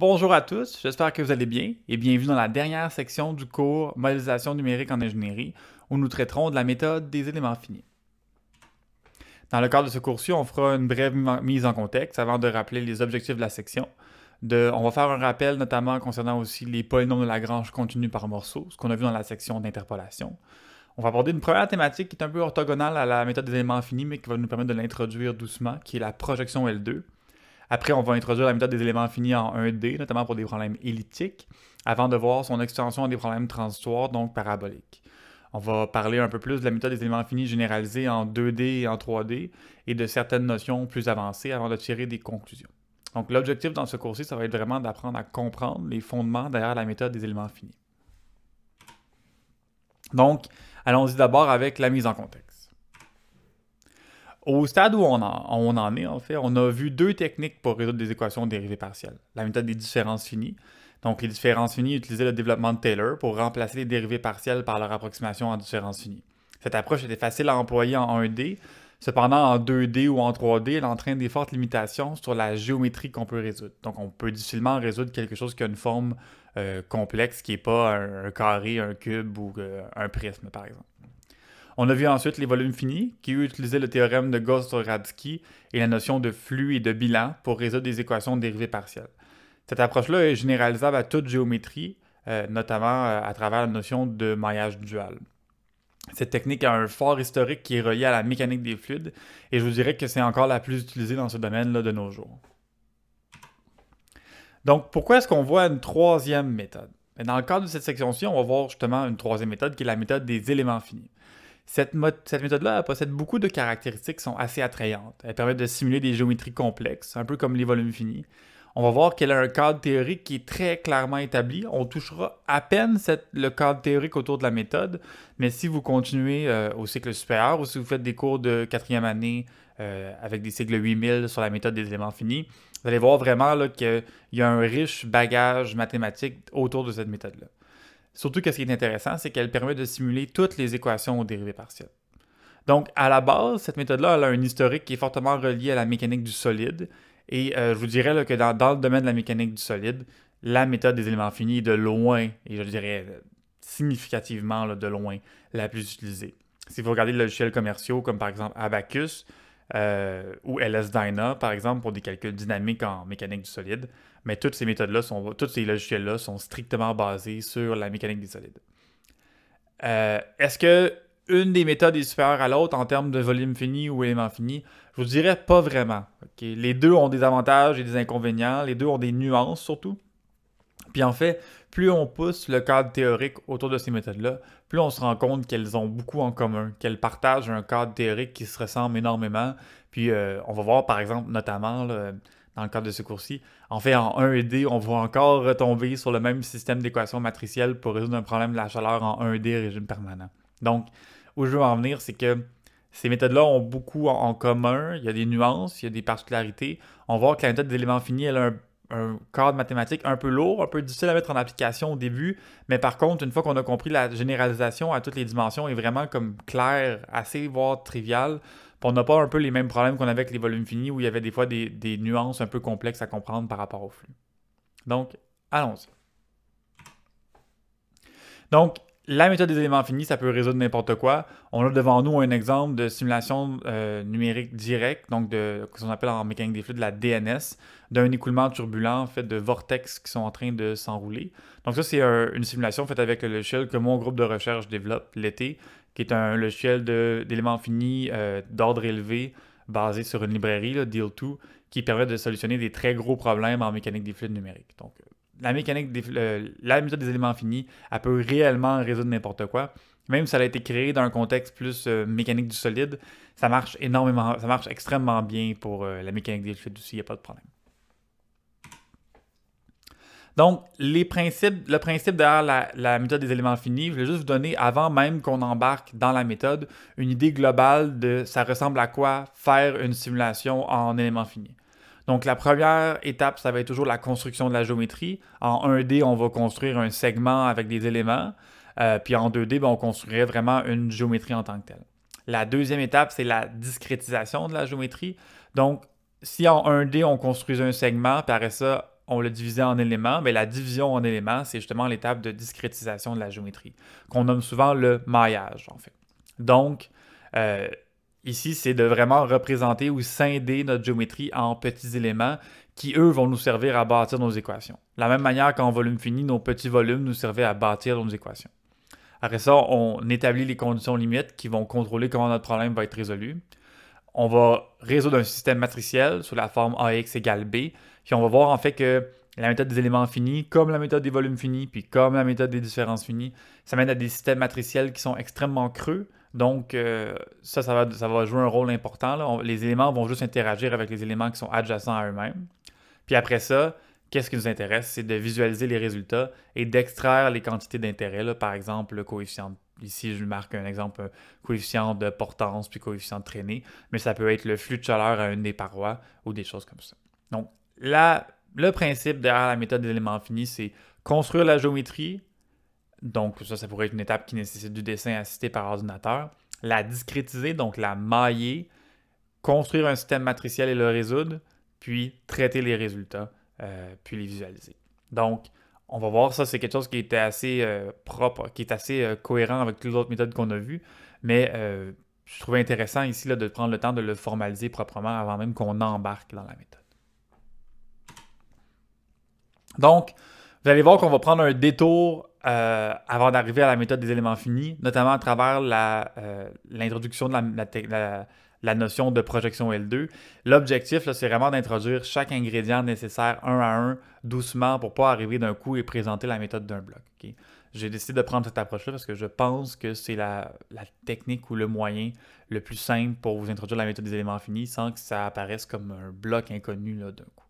Bonjour à tous, j'espère que vous allez bien et bienvenue dans la dernière section du cours Modélisation numérique en ingénierie où nous traiterons de la méthode des éléments finis. Dans le cadre de ce cours-ci, on fera une brève mise en contexte avant de rappeler les objectifs de la section. On va faire un rappel notamment concernant aussi les polynômes de Lagrange contenus par morceaux, ce qu'on a vu dans la section d'interpolation. On va aborder une première thématique qui est un peu orthogonale à la méthode des éléments finis mais qui va nous permettre de l'introduire doucement, qui est la projection L2. Après, on va introduire la méthode des éléments finis en 1D, notamment pour des problèmes elliptiques, avant de voir son extension à des problèmes transitoires, donc paraboliques. On va parler un peu plus de la méthode des éléments finis généralisée en 2D et en 3D, et de certaines notions plus avancées avant de tirer des conclusions. Donc l'objectif dans ce cours-ci, ça va être vraiment d'apprendre à comprendre les fondements derrière la méthode des éléments finis. Donc, allons-y d'abord avec la mise en contexte. Au stade où on en est, en fait, on a vu deux techniques pour résoudre des équations dérivées partielles. La méthode des différences finies. Donc, les différences finies utilisaient le développement de Taylor pour remplacer les dérivées partielles par leur approximation en différences finies. Cette approche était facile à employer en 1D. Cependant, en 2D ou en 3D, elle entraîne des fortes limitations sur la géométrie qu'on peut résoudre. Donc, on peut difficilement résoudre quelque chose qui a une forme complexe, qui n'est pas un carré, un cube ou un prisme, par exemple. On a vu ensuite les volumes finis, qui utilisaient le théorème de Gauss-Radsky et la notion de flux et de bilan pour résoudre des équations de dérivées partielles. Cette approche-là est généralisable à toute géométrie, notamment à travers la notion de maillage dual. Cette technique a un fort historique qui est relié à la mécanique des fluides, et je vous dirais que c'est encore la plus utilisée dans ce domaine-là de nos jours. Donc, pourquoi est-ce qu'on voit une troisième méthode? Dans le cadre de cette section-ci, on va voir justement une troisième méthode qui est la méthode des éléments finis. Cette méthode-là possède beaucoup de caractéristiques qui sont assez attrayantes. Elle permet de simuler des géométries complexes, un peu comme les volumes finis. On va voir qu'elle a un cadre théorique qui est très clairement établi. On touchera à peine le cadre théorique autour de la méthode, mais si vous continuez au cycle supérieur ou si vous faites des cours de 4e année avec des cycles 8000 sur la méthode des éléments finis, vous allez voir vraiment qu'il y a un riche bagage mathématique autour de cette méthode-là. Surtout que ce qui est intéressant, c'est qu'elle permet de simuler toutes les équations aux dérivées partielles. Donc, à la base, cette méthode-là elle a un historique qui est fortement relié à la mécanique du solide. Et je vous dirais là, que dans le domaine de la mécanique du solide, la méthode des éléments finis est de loin, et je dirais significativement là, de loin, la plus utilisée. Si vous regardez les logiciels commerciaux, comme par exemple Abacus ou LS-DYNA, par exemple, pour des calculs dynamiques en mécanique du solide, mais toutes ces méthodes-là, tous ces logiciels-là sont strictement basés sur la mécanique des solides. Est-ce que une des méthodes est supérieure à l'autre en termes de volume fini ou élément fini? Je vous dirais pas vraiment. Okay? Les deux ont des avantages et des inconvénients, les deux ont des nuances surtout. Puis en fait, plus on pousse le cadre théorique autour de ces méthodes-là, plus on se rend compte qu'elles ont beaucoup en commun, qu'elles partagent un cadre théorique qui se ressemble énormément. Puis on va voir par exemple, notamment là, dans le cadre de ce cours-ci, en fait en 1D, on va encore retomber sur le même système d'équations matricielles pour résoudre un problème de la chaleur en 1D régime permanent. Donc, où je veux en venir, c'est que ces méthodes-là ont beaucoup en commun, il y a des nuances, il y a des particularités. On voit que la méthode des éléments finis, elle a un cadre mathématique un peu lourd, un peu difficile à mettre en application au début, mais par contre, une fois qu'on a compris la généralisation à toutes les dimensions est vraiment comme claire, assez voire triviale, puis on n'a pas un peu les mêmes problèmes qu'on avait avec les volumes finis où il y avait des fois des nuances un peu complexes à comprendre par rapport au flux. Donc, allons-y. Donc, la méthode des éléments finis, ça peut résoudre n'importe quoi. On a devant nous un exemple de simulation numérique directe, donc de ce qu'on appelle en mécanique des fluides la DNS, d'un écoulement turbulent fait de vortex qui sont en train de s'enrouler. Donc ça, c'est une simulation faite avec le logiciel que mon groupe de recherche développe l'été, qui est un logiciel d'éléments finis d'ordre élevé, basé sur une librairie, là, Deal2, qui permet de solutionner des très gros problèmes en mécanique des fluides numériques. Donc, la méthode des éléments finis, elle peut réellement résoudre n'importe quoi. Même si elle a été créée dans un contexte plus mécanique du solide, ça marche extrêmement bien pour la mécanique des fluides aussi, il n'y a pas de problème. Donc, le principe derrière la méthode des éléments finis, je vais juste vous donner, avant même qu'on embarque dans la méthode, une idée globale de ça ressemble à quoi faire une simulation en éléments finis. Donc, la première étape, ça va être toujours la construction de la géométrie. En 1D, on va construire un segment avec des éléments. Puis en 2D, on construirait vraiment une géométrie en tant que telle. La deuxième étape, c'est la discrétisation de la géométrie. Donc, si en 1D, on construisait un segment, puis après ça, on l'a divisé en éléments, mais la division en éléments, c'est justement l'étape de discrétisation de la géométrie, qu'on nomme souvent le maillage, en fait. Donc, ici, c'est de vraiment représenter ou scinder notre géométrie en petits éléments qui, eux, vont nous servir à bâtir nos équations. De la même manière qu'en volume fini, nos petits volumes nous servaient à bâtir nos équations. Après ça, on établit les conditions limites qui vont contrôler comment notre problème va être résolu. On va résoudre un système matriciel sous la forme AX égale B, puis on va voir en fait que la méthode des éléments finis, comme la méthode des volumes finis, puis comme la méthode des différences finies, ça mène à des systèmes matriciels qui sont extrêmement creux. Donc, ça va jouer un rôle important, là. Les éléments vont juste interagir avec les éléments qui sont adjacents à eux-mêmes. Puis après ça, qu'est-ce qui nous intéresse? C'est de visualiser les résultats et d'extraire les quantités d'intérêt. Là. Par exemple, le coefficient. Ici, je marque un exemple, coefficient de portance puis coefficient de traînée. Mais ça peut être le flux de chaleur à une des parois ou des choses comme ça. Donc, le principe derrière la méthode des éléments finis, c'est construire la géométrie. Donc, ça pourrait être une étape qui nécessite du dessin assisté par ordinateur. La discrétiser, donc la mailler. Construire un système matriciel et le résoudre. Puis traiter les résultats. Puis les visualiser. Donc, on va voir ça, c'est quelque chose qui était assez propre, qui est assez cohérent avec toutes les autres méthodes qu'on a vues, mais je trouvais intéressant ici là, de prendre le temps de le formaliser proprement avant même qu'on embarque dans la méthode. Donc, vous allez voir qu'on va prendre un détour avant d'arriver à la méthode des éléments finis, notamment à travers l'introduction de la notion de projection L2. L'objectif, c'est vraiment d'introduire chaque ingrédient nécessaire un à un, doucement, pour ne pas arriver d'un coup et présenter la méthode d'un bloc. Okay? J'ai décidé de prendre cette approche-là parce que je pense que c'est la technique ou le moyen le plus simple pour vous introduire la méthode des éléments finis sans que ça apparaisse comme un bloc inconnu d'un coup.